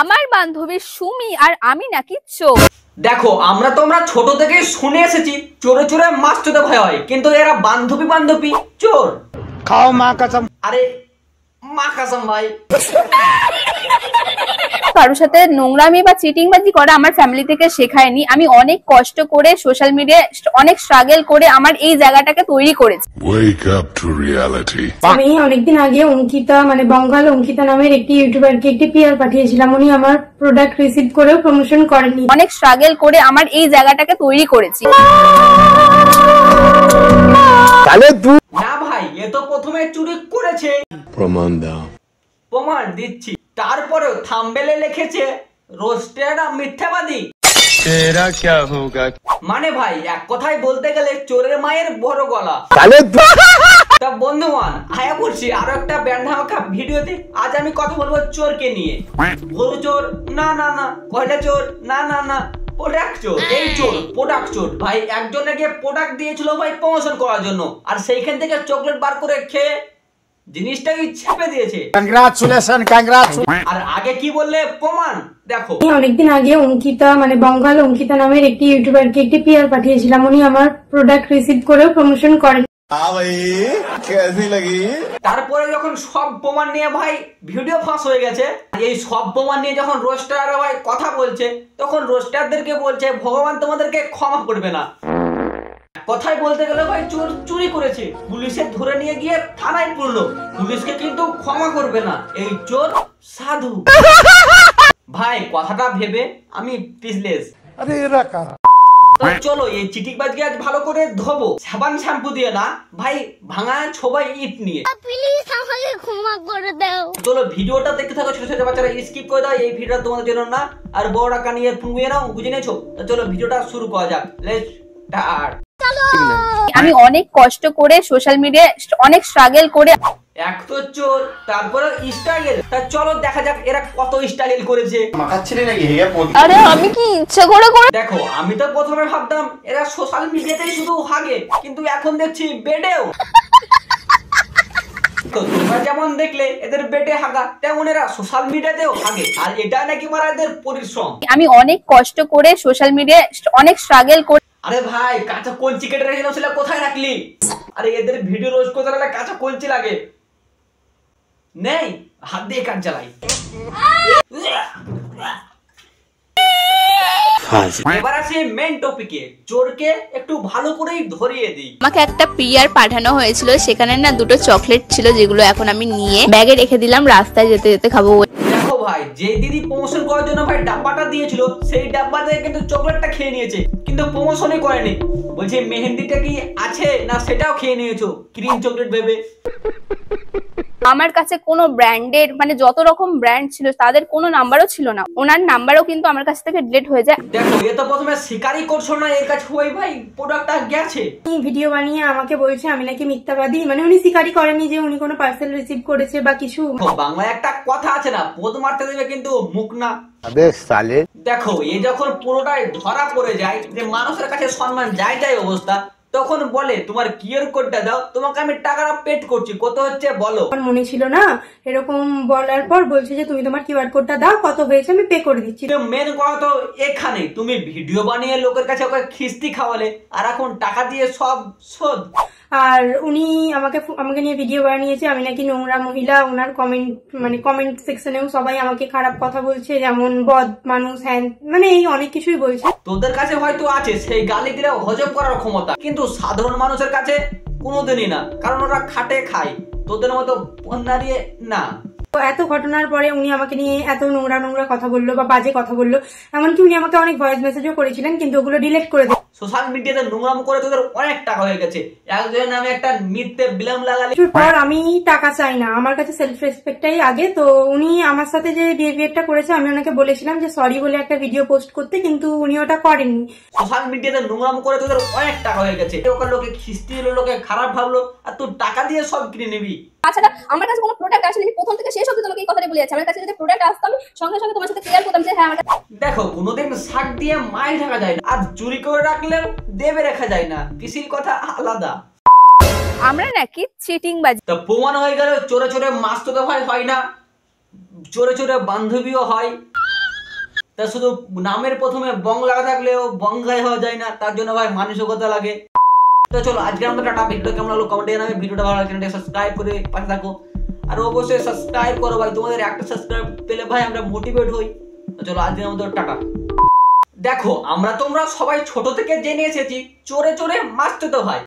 আমার বান্ধবী সুমি আর আমি নাকি চোর। দেখো আমরা ছোট থেকে শুনে এসেছি চোরে চোরে মাছ চোদে ভয় হয়, কিন্তু এরা বান্ধবী বান্ধবী চোর। খাও মা কসম। আরে মা কসম ভাই। কারোর সাথে নোংরামি বা চিটিংবাজি করা আমার ফ্যামিলি থেকে শেখায়নি। আমি অনেক কষ্ট করে সোশ্যাল মিডিয়ায় অনেক স্ট্রাগল করে আমার এই জায়গাটাকে তৈরি করেছি। আমি অনেকদিন আগে অঙ্কিতা বঙ্গাল অঙ্কিতা নামের একটি ইউটিউবারকে একটি পিআর পাঠিয়েছিলাম। উনি আমার প্রোডাক্ট রিসিভ করেও প্রমোশন করেননি। অনেক স্ট্রাগল করে আমার এই জায়গাটাকে তৈরি করেছি। না ভাই, এ তো প্রথমে চুরি করেছে। প্রমাণ দাও। প্রমাণ দিচ্ছি। তারপরেও থাম্বনেলে লিখেছে রোস্টেড মিথ্যাবাদী। তেরা क्या होगा? মানে ভাই এক কথায় বলতে গেলে চোরের মায়ের বড় গলা। তা বন্ধুগণ, আয়া পড়ছি আরো একটা ব্যান্ডামাখা ভিডিওতে। আজ আমি কথা বলবো চোরকে নিয়ে। গরু চোর না না না, কয়লা চোর না না না, প্রোডাক্ট চোর। এই চোর প্রোডাক্ট চোর ভাই। একজনকে প্রোডাক্ট দিয়েছিল ভাই প্রমোশন করার জন্য, আর সেইখান থেকে চকলেট বার করে খেয়ে জিনিসটাই ছেপে দিয়েছে। Congratulation congratulation. আর আগে কি বললে প্রমাণ দেখো। অনেকদিন আগে অঙ্কিতা বঙ্গাল অঙ্কিতা নামের একটি ইউটিউবারকে একটি পিআর পাঠিয়েছিলাম। উনি আমার প্রোডাক্ট রিসিভ করেও প্রমোশন করেন। তারপরে যখন সব প্রমাণ নিয়ে ভাই ভিডিও ফাঁস হয়ে গেছে, এই সব প্রমাণ নিয়ে যখন রোস্টার ভাই কথা বলছে, তখন রোস্টারদেরকে বলছে ভগবান তোমাদেরকে ক্ষমা করবে না। কথাই বলতে গেলে ভাই চোর চুরি করেছে, পুলিশে ধরে নিয়ে গিয়ে থানায় পড়লো, পুলিশকে কিন্তু ক্ষমা করবে না। এই চোর সাধু ভাই। কথাটা ভেবে আমি পিসলেস। আরে এরা কারা? চলো এই চিটিংবাজকে আজ ভালো করে ধোবো, সাবান শ্যাম্পু দিয়ে না ভাই, ভাঙা ছোবাই ইট নিয়ে। প্লিজ আমাকে ক্ষমা করে দাও। চলো ভিডিওটা দেখতে থাকো, ছোট ছোট বাচ্চারা স্কিপ করে দাও, এই ভিডিওটা তোমাদের জন্য না। আর বড়রা কানিয়ে ফোন নিয়ে নাও, বুঝে নিয়েছো? চলো ভিডিওটা শুরু করা যাক। Let's start. আমি অনেক কষ্ট করে সোশ্যাল মিডিয়ায় অনেক স্ট্রাগল করে। এক তো চোর, তারপরে স্টাইল। তা চলো দেখা যাক এরা কত স্টাইল করেছে। আরে আমি কি ইচ্ছা করে করে। দেখো আমি তো প্রথমে ভাবতাম এরা সোশ্যাল মিডিয়াতেই শুধু হাগে, কিন্তু এখন দেখছি বেডেও। তোমরা যেমন দেখলে এদের বেডে হাগা, তেমন এরা সোশ্যাল মিডিয়াতেও হাগে। আর এটা নাকি মারা এদের পরিশ্রম। আমি অনেক কষ্ট করে সোশ্যাল মিডিয়ায় অনেক স্ট্রাগল করে। আরে ভাই কাঁচা কলচি কেটে রেখেছিলাম, সেটা কোথায় রাখলি? আরে এদের ভিডিও রোজ করতে গেলে কাঁচা কলচি লাগে, নেই হাত দিয়ে কাজ জ্বালাই। এবার আসি মেন টপিকে। চোরকে একটু ভালো করেই ধরিয়ে দিই। আমাকে একটা পিআর পাঠানো হয়েছিল, সেখানে না দুটো চকলেট ছিল, যেগুলো এখন আমি নিয়ে ব্যাগে রেখে দিলাম, রাস্তায় যেতে যেতে খাবো। দেখো ভাই, যে দিদি প্রমোশন করার জন্য ভাই ডাব্বাটা দিয়েছিল, সেই ডাব্বাতে কিন্তু চকলেটটা খেয়ে নিয়েছে, কিন্তু প্রমোশনই করেনি। বলছে মেহেন্দিটা কি আছে না সেটাও খেয়ে নিয়েছো ক্রিম চকলেট ভেবে। আমার কাছে কোনো ব্র্যান্ডের যত রকম ব্র্যান্ড ছিল তাদের কোনো নাম্বারও ছিল না। ওনার নাম্বারও কিন্তু আমার কাছ থেকে ডিলিট হয়ে যায়। দেখো এ তো প্রথমে স্বীকারই করছো না এর কাছে ওই ভাই প্রোডাক্টটা গেছে। ভিডিও বানিয়ে আমাকে বলছে আমি নাকি মিথ্যাবাদী। উনি স্বীকারই করেনি যে উনি কোনো পার্সেল রিসিভ করেছে বা কিছু। বাংলায় একটা কথা আছে না, পোদ মারতে দেবে কিন্তু মুখ না। দেখো এ যখন পুরোটাই ধরা পড়ে যায় যে মানুষের কাছে সম্মান যায় যায় অবস্থা, তখন বলে তোমার কিউআর কোডটা দাও, তোমাকে আমি টাকাটা পেড করছি, কত হচ্ছে বলো। আমার মনে ছিল না, এরকম বলার পর বলছে যে তুমি তোমার কিউআর কোডটা দাও, কত হয়েছে আমি পে করে দিচ্ছি। মেন কথা তো এখানে, তুমি ভিডিও বানিয়ে লোকের কাছে ওকে খিস্তি খাওয়ালে, আর এখন টাকা দিয়ে সব শোধ। আর উনি আমাকে নিয়ে ভিডিও বানিয়েছে আমি নাকি নোংরা মহিলা। ওনার কমেন্ট সেকশনেও সবাই আমাকে খারাপ কথা বলছে, যেমন বদ মানুষ, হ্যান এই অনেক কিছুই বলছে। তোদের কাছে হয়তো আছে সেই গালি দিলে হজম করার ক্ষমতা, কিন্তু সাধারণ মানুষের কাছে কোনোদিনই না, কারণ ওরা খাটে খায়, তোদের মতো দাঁড়িয়ে না। এত ঘটনার পরে উনি আমাকে নিয়ে এত নোংরা নোংরা কথা বললো বা বাজে কথা বললো, এমনকি উনি আমাকে অনেক ভয়েস মেসেজও করেছিলেন, কিন্তু ওগুলো ডিলিট করে দেয়। সোশ্যাল মিডিয়াতে নোংরাম করে তোদের অনেক টাকা হয়ে গেছে, একজনের নামে একটা মিথ্যে ব্লেম লাগালে। পর আমি টাকা চাই না, আমার কাছে সেলফ রেসপেক্টটাই আগে। তো উনি আমার সাথে যে বিহেভিয়ারটা করেছে, আমি ওনাকে বলেছিলাম যে সরি বলে একটা ভিডিও পোস্ট করতে, কিন্তু উনি ওটা করেননি। সোশ্যাল মিডিয়াতে নোংরাম করে তোদের অনেক টাকা হয়ে গেছে, ওকে লোকে খিস্তি হলো, লোকে খারাপ ভাবলো, আর তুই টাকা দিয়ে সব কিনে নিবি। আচ্ছা আমার কাছে কোনো প্রোডাক্ট আসেনি, আমি প্রথম থেকে শেষ অবধি তোমাকে এই কথাটাই বলে যাচ্ছি। আমার কাছে যদি প্রোডাক্ট আসতো আমি সঙ্গে সঙ্গে তোমার সাথে ক্লিয়ার করতাম যে হ্যাঁ আমার কাছে। দেখো কোনোদিন শাক দিয়ে মাই ঢাকা যায় না, আর চুরি করে রাখলেও দেবে রাখা যায় না, কৃষির কথা আলাদা। আমরা নাকি চিটিংবাজি। তো প্রমাণ হয়ে গেল চোরে চোরে মাছ তো হয় না, চোরে চোরে বান্ধবীও হয়। তা শুধু নামের প্রথমে বং লাগা থাকলেও বঙ্গাই হওয়া যায় না, তার জন্য ভাই মানসিকতা লাগে। তো চলো আজকে আমরা টাটা। ভিডিও কেমন লাগলো কমেন্টে জানাবে, ভিডিওটা ভালো লাগলে চ্যানেলটা সাবস্ক্রাইব করে পাশে থাকো, আর অবশ্যই সাবস্ক্রাইব করো ভাই, তোমাদের একটা সাবস্ক্রাইব পেলে ভাই আমরা মোটিভেট হই। তো চলো আজকের মতো টাটা। দেখো তোমরা সবাই ছোট থেকে জেনে এসেছি চোরে চোরে মারতে তো ভাই।